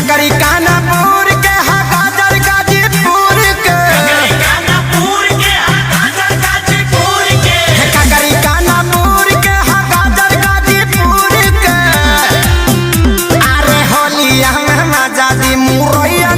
ककरी कानापुर के गाजर गाजीपुर के कानापुर के गाजर गाजीपुर के ककरी कानापुर के गाजर गाजीपुर के अरे होलिया में मजा दी मुरैया